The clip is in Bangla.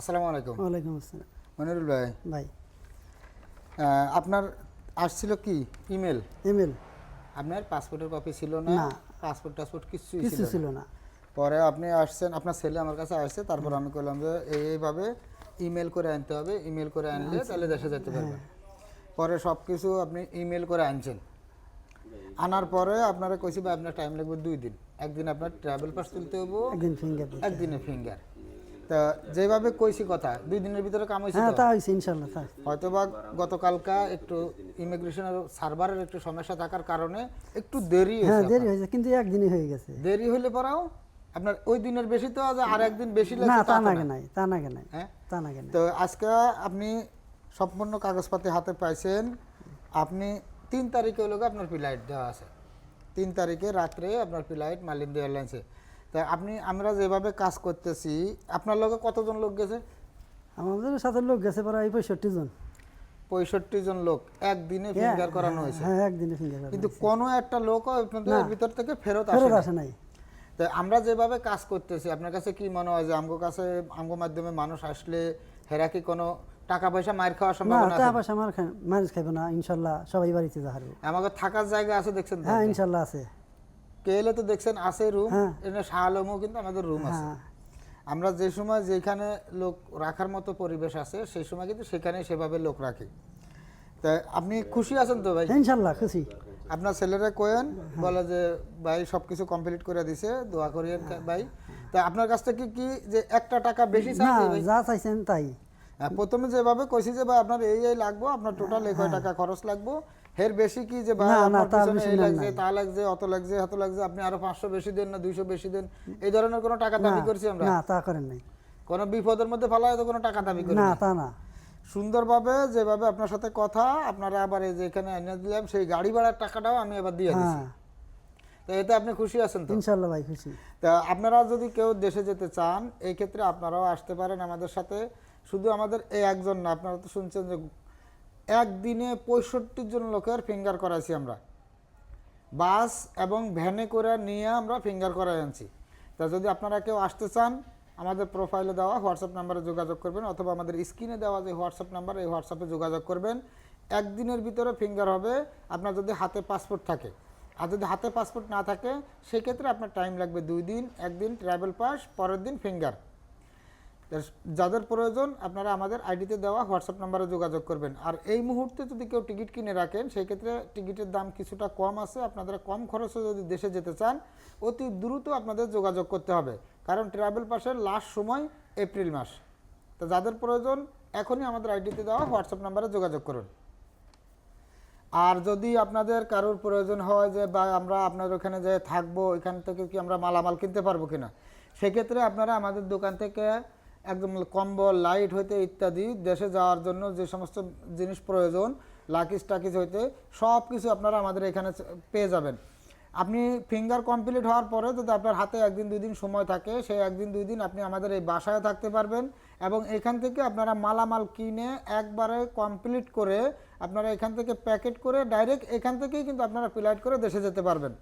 আসসালামু আলাইকুম। ওয়ালাইকুম আসসালাম। মনিরুল ভাই, ভাই আপনার আসছিল কি ইমেল? ইমেল আপনার পাসপোর্টের কপি ছিল না? না, টাসপোর্ট কিছুই কিছু ছিল ছিল না। না। পরে আপনি আসছেন, আপনার ছেলে আমার কাছে আসছে, তারপর আমি বললাম যে এইভাবে ইমেল করে আনতে হবে, ইমেল করে আনলে তাহলে দেশে যেতে পারবেন। পরে সব কিছু আপনি ইমেল করে আনছেন। আনার পরে আপনারা কইছি ভাই আপনার টাইম লাগবে 2 দিন। একদিন আপনার ট্রাভেল পাস তুলতে হবো, একদিন ফিঙ্গার দিতে। একদিনে ফিঙ্গার। তা যেভাবে কইছি কথা 2 দিনের ভিতরে কাম হয়েছে হ্যাঁ, তো? তা হয়েছে ইনশাল্লাহ। তা হয়তোবা গতকালকা একটু ইমিগ্রেশনের সার্ভারের একটু সমস্যা থাকার কারণে একটু দেরি হ্যাঁ, হয়েছে। দেরি হয়েছে, কিন্তু একদিনই হয়ে গেছে। দেরি হইলে পরাও আপনার ওই দিনের বেশি তো আর একদিন বেশি না, লাগছে তা তা না তো গে না। নাই, তা না গে নাই, হ্যাঁ, তা না গে নাই। তো আজকে আপনি সম্পূর্ণ কাগজপাতি হাতে পাইছেন। আপনি 3 তারিখে হলো আপনার ফ্লাইট দেওয়া আছে। 3 তারিখে রাত্রে আপনার ফ্লাইট মালিন্দি এয়ারলাইন্সে। তা আমরা যেভাবে কাজ করতেছি, আপনার লগে কতজন লোক গেছে? আমাদের সাথে লোক গেছে প্রায় 65 জন। 65 জন লোক একদিনে ফিঙ্গার করানো হয়েছে। হ্যাঁ, একদিনে ফিঙ্গার কিন্তু কোনো একটা লোকও এর ভিতর থেকে ফেরত ফেরত আসে আসে নাই। তো আমরা যেভাবে কাজ করতেছি, আপনার কাছে কি মনে হয় যে আমগো মাধ্যমে মানুষ আসলে হেরা কি কোনো টাকা পয়সা মার খাওয়ার না, সম্ভাবনা তা আছে? পাশে আমার মানুষ খাইবে না ইনশাল্লাহ, সবাই বাড়িতে যা হারবে। আমাকে থাকার জায়গা আছে দেখছেন তো? হ্যাঁ, ইনশাল্লাহ আছে। কেলে তো দেখছেন আছে রুম। হ্যাঁ। এখানে শাহ আলমও কিন্তু আমাদের রুম আছে। হ্যাঁ, আমরা যে সময় যেখানে লোক রাখার মতো পরিবেশ আছে সেই সময় কিন্তু সেখানে সেভাবে লোক রাখি। তা আপনি খুশি আছেন তো ভাই? ইনশাল্লাহ খুশি। আপনার ছেলেরা কোয়েন বলে যে ভাই সবকিছু কমপ্লিট করে দিছে, দোয়া করিয়েন ভাই। তা আপনার কাছ থেকে কি যে একটা টাকা বেশি না, চাই ভাই? যা চাইছেন তাই। প্রথমে যেভাবে কইছি যে ভাই আপনার এই লাগবো, আপনার টোটাল এই কয় টাকা খরচ লাগবো, এর বেশি কি যে ভাই না, না, আপনার তার পিছনে বেশি এই না, লাগছে, নাই। তা লাগছে, অত লাগছে, এত লাগছে, আপনি আরো 500 বেশি দেন না 200 বেশি দেন, এই ধরনের কোনো টাকা দাবি না, করছি আমরা? না, তা করেন নাই। কোনো বিপদের মধ্যে ফেলায় তো কোনো টাকা দাবি করি না, না। তা না। সুন্দরভাবে যেভাবে আপনার সাথে কথা, আপনারা আবার এই যে এখানে এনে দিলাম, সেই গাড়ি ভাড়ার টাকাটাও আমি আবার দিয়ে দিচ্ছি। হ্যাঁ, তো এতে আপনি খুশি আছেন তো? ইনশাল্লাহ ভাই খুশি। তা আপনারা যদি কেউ দেশে যেতে চান, এই ক্ষেত্রে আপনারাও আসতে পারেন আমাদের সাথে। শুধু আমাদের এই একজন না, আপনারা তো শুনছেন যে একদিনে 65 জন লোকের ফিঙ্গার করাইছি আমরা। বাস এবং ভ্যানে করে নিয়ে আমরা ফিঙ্গার করাই আনছি। তা যদি আপনারা কেউ আসতে চান, আমাদের প্রোফাইলে দেওয়া হোয়াটসঅ্যাপ নাম্বারে যোগাযোগ করবেন, অথবা আমাদের স্ক্রিনে দেওয়া যে হোয়াটসঅ্যাপ নাম্বার, এই হোয়াটসঅ্যাপে যোগাযোগ করবেন। একদিনের ভিতরে ফিঙ্গার হবে আপনার যদি হাতে পাসপোর্ট থাকে। আর যদি হাতে পাসপোর্ট না থাকে সেক্ষেত্রে আপনার টাইম লাগবে 2 দিন। একদিন ট্রাভেল পাস, পরের দিন ফিঙ্গার। যাদের প্রয়োজন আপনারা আমাদের আইডিতে দেওয়া হোয়াটসঅ্যাপ নাম্বারে যোগাযোগ করবেন। আর এই মুহূর্তে যদি কেউ টিকিট কিনে রাখেন, সেই ক্ষেত্রে টিকিটের দাম কিছুটা কম আছে। আপনারা কম খরচে যদি দেশে যেতে চান, অতি দ্রুত আপনাদের যোগাযোগ করতে হবে, কারণ ট্রাভেল পাসের লাস্ট সময় এপ্রিল মাস। তো যাদের প্রয়োজন এখনই আমাদের আইডিতে দেওয়া হোয়াটসঅ্যাপ নাম্বারে যোগাযোগ করুন। আর যদি আপনাদের কারোর প্রয়োজন হয় যে বা আমরা আপনার ওখানে যে থাকবো, এখান থেকে কি আমরা মালামাল কিনতে পারবো কিনা, সেক্ষেত্রে আপনারা আমাদের দোকান থেকে একদম কম্বল, লাইট হইতে ইত্যাদি দেশে যাওয়ার জন্য যে সমস্ত জিনিস প্রয়োজন, লাকিজ টাকিজ হইতে সব কিছু আপনারা আমাদের এখানে পেয়ে যাবেন। আপনি ফিঙ্গার কমপ্লিট হওয়ার পরে যদি আপনার হাতে 1-2 দিন সময় থাকে, সেই 1-2 দিন আপনি আমাদের এই বাসায় থাকতে পারবেন, এবং এখান থেকে আপনারা মালামাল কিনে একবারে কমপ্লিট করে আপনারা এখান থেকে প্যাকেট করে ডাইরেক্ট এখান থেকেই কিন্তু আপনারা ফ্লাইট করে দেশে যেতে পারবেন।